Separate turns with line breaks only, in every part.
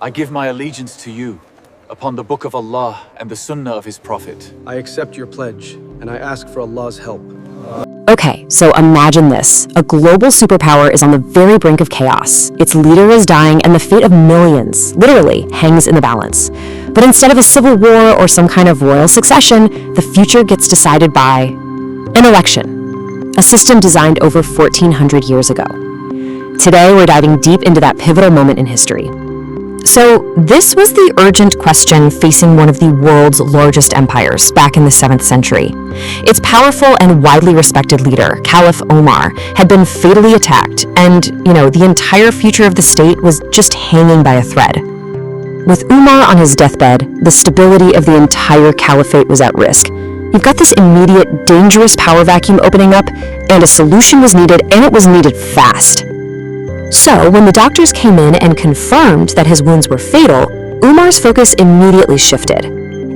I give my allegiance to you, upon the Book of Allah and the Sunnah of His Prophet.
I accept your pledge, and I ask for Allah's help.
Okay, so imagine this. A global superpower is on the very brink of chaos. Its leader is dying, and the fate of millions, literally, hangs in the balance. But instead of a civil war or some kind of royal succession, the future gets decided by an election, a system designed over 1400 years ago. Today, we're diving deep into that pivotal moment in history. So, this was the urgent question facing one of the world's largest empires back in the 7th century. Its powerful and widely respected leader, Caliph Omar, had been fatally attacked, and, the entire future of the state was just hanging by a thread. With Umar on his deathbed, the stability of the entire caliphate was at risk. You've got this immediate, dangerous power vacuum opening up, and a solution was needed, and it was needed fast. So, when the doctors came in and confirmed that his wounds were fatal, Umar's focus immediately shifted.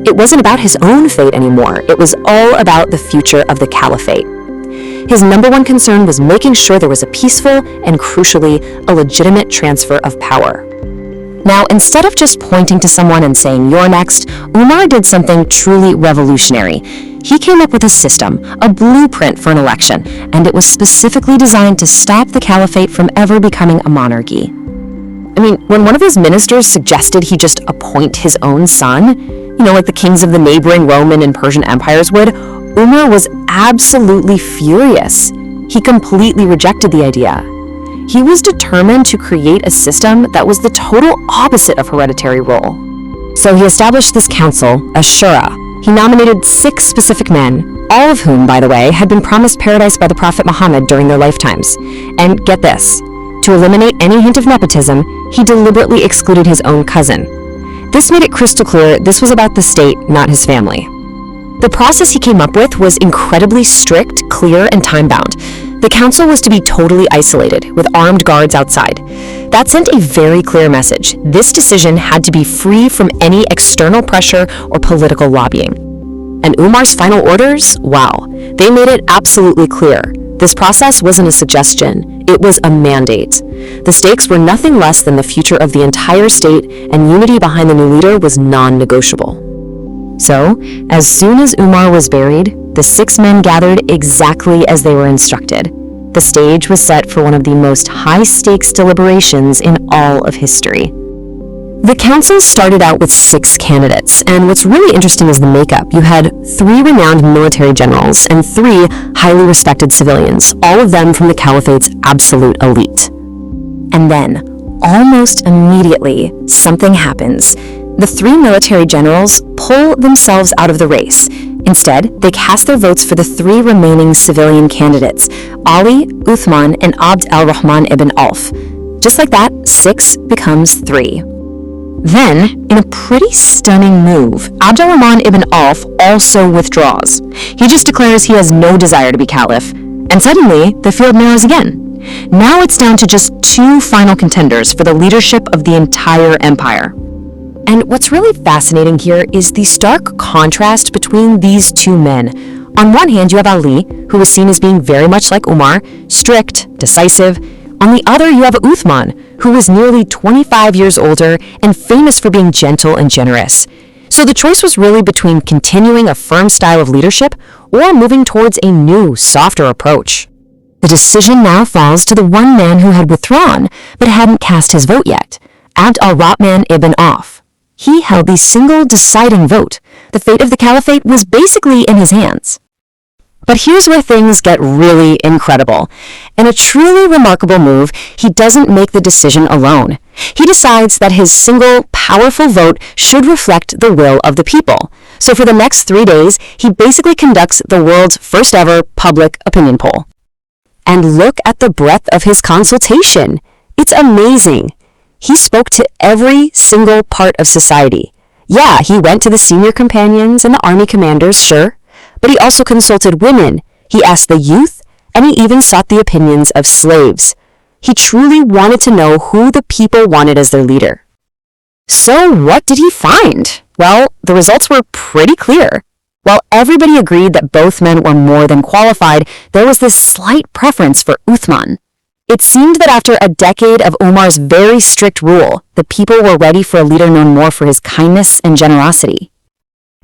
It wasn't about his own fate anymore, it was all about the future of the caliphate. His number one concern was making sure there was a peaceful and, crucially, a legitimate transfer of power. Now, instead of just pointing to someone and saying, "You're next," Umar did something truly revolutionary. He came up with a system, a blueprint for an election, and it was specifically designed to stop the caliphate from ever becoming a monarchy. When one of his ministers suggested he just appoint his own son, like the kings of the neighboring Roman and Persian empires would, Umar was absolutely furious. He completely rejected the idea. He was determined to create a system that was the total opposite of hereditary rule. So he established this council, ashara. He nominated 6 specific men, all of whom, by the way, had been promised paradise by the Prophet Muhammad during their lifetimes. And get this, to eliminate any hint of nepotism, he deliberately excluded his own cousin. This made it crystal clear this was about the state, not his family. The process he came up with was incredibly strict, clear, and time-bound. The council was to be totally isolated, with armed guards outside. That sent a very clear message. This decision had to be free from any external pressure or political lobbying. And Umar's final orders? Wow, they made it absolutely clear. This process wasn't a suggestion, it was a mandate. The stakes were nothing less than the future of the entire state, and unity behind the new leader was non-negotiable. So, as soon as Umar was buried, the 6 men gathered exactly as they were instructed. The stage was set for one of the most high-stakes deliberations in all of history. The council started out with 6 candidates, and what's really interesting is the makeup. You had 3 renowned military generals and 3 highly respected civilians, all of them from the caliphate's absolute elite. And then, almost immediately, something happens. The 3 military generals pull themselves out of the race. Instead, they cast their votes for the 3 remaining civilian candidates, Ali, Uthman, and Abd al-Rahman ibn Auf. Just like that, 6 becomes 3. Then, in a pretty stunning move, Abd al-Rahman ibn Auf also withdraws. He just declares he has no desire to be caliph, and suddenly, the field narrows again. Now it's down to just 2 final contenders for the leadership of the entire empire. And what's really fascinating here is the stark contrast between these 2 men. On one hand, you have Ali, who was seen as being very much like Umar, strict, decisive. On the other, you have Uthman, who was nearly 25 years older and famous for being gentle and generous. So the choice was really between continuing a firm style of leadership or moving towards a new, softer approach. The decision now falls to the one man who had withdrawn, but hadn't cast his vote yet, Abd al-Rahman ibn Auf. He held the single deciding vote. The fate of the caliphate was basically in his hands. But here's where things get really incredible. In a truly remarkable move, he doesn't make the decision alone. He decides that his single, powerful vote should reflect the will of the people. So for the next 3 days, he basically conducts the world's first ever public opinion poll. And look at the breadth of his consultation. It's amazing. He spoke to every single part of society. Yeah, he went to the senior companions and the army commanders, sure, but he also consulted women, he asked the youth, and he even sought the opinions of slaves. He truly wanted to know who the people wanted as their leader. So what did he find? Well, the results were pretty clear. While everybody agreed that both men were more than qualified, there was this slight preference for Uthman. It seemed that after a decade of Umar's very strict rule, the people were ready for a leader known more for his kindness and generosity.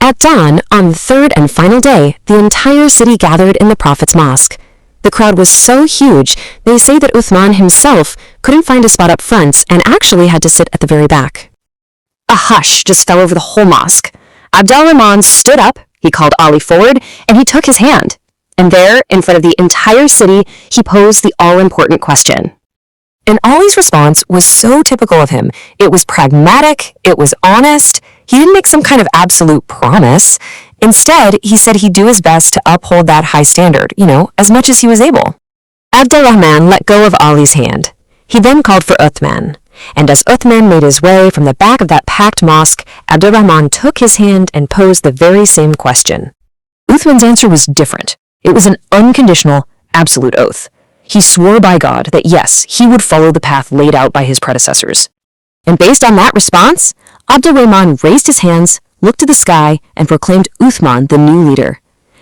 At dawn, on the third and final day, the entire city gathered in the Prophet's mosque. The crowd was so huge, they say that Uthman himself couldn't find a spot up front and actually had to sit at the very back. A hush just fell over the whole mosque. Abdul-Rahman stood up, he called Ali forward, and he took his hand. And there, in front of the entire city, he posed the all-important question. And Ali's response was so typical of him. It was pragmatic, it was honest. He didn't make some kind of absolute promise. Instead, he said he'd do his best to uphold that high standard, as much as he was able. Abdul-Rahman let go of Ali's hand. He then called for Uthman. And as Uthman made his way from the back of that packed mosque, Abdul-Rahman took his hand and posed the very same question. Uthman's answer was different. It was an unconditional, absolute oath. He swore by God that yes, he would follow the path laid out by his predecessors. And based on that response, Abdul-Rahman raised his hands, looked to the sky, and proclaimed Uthman the new leader.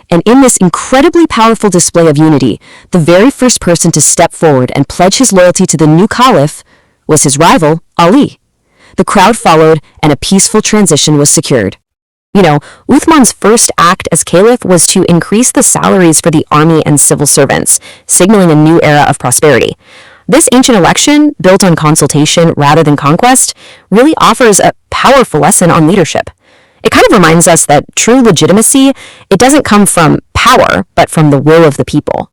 And in this incredibly powerful display of unity, the very first person to step forward and pledge his loyalty to the new caliph was his rival, Ali. The crowd followed, and a peaceful transition was secured. Uthman's first act as caliph was to increase the salaries for the army and civil servants, signaling a new era of prosperity. This ancient election, built on consultation rather than conquest, really offers a powerful lesson on leadership. It kind of reminds us that true legitimacy, it doesn't come from power, but from the will of the people.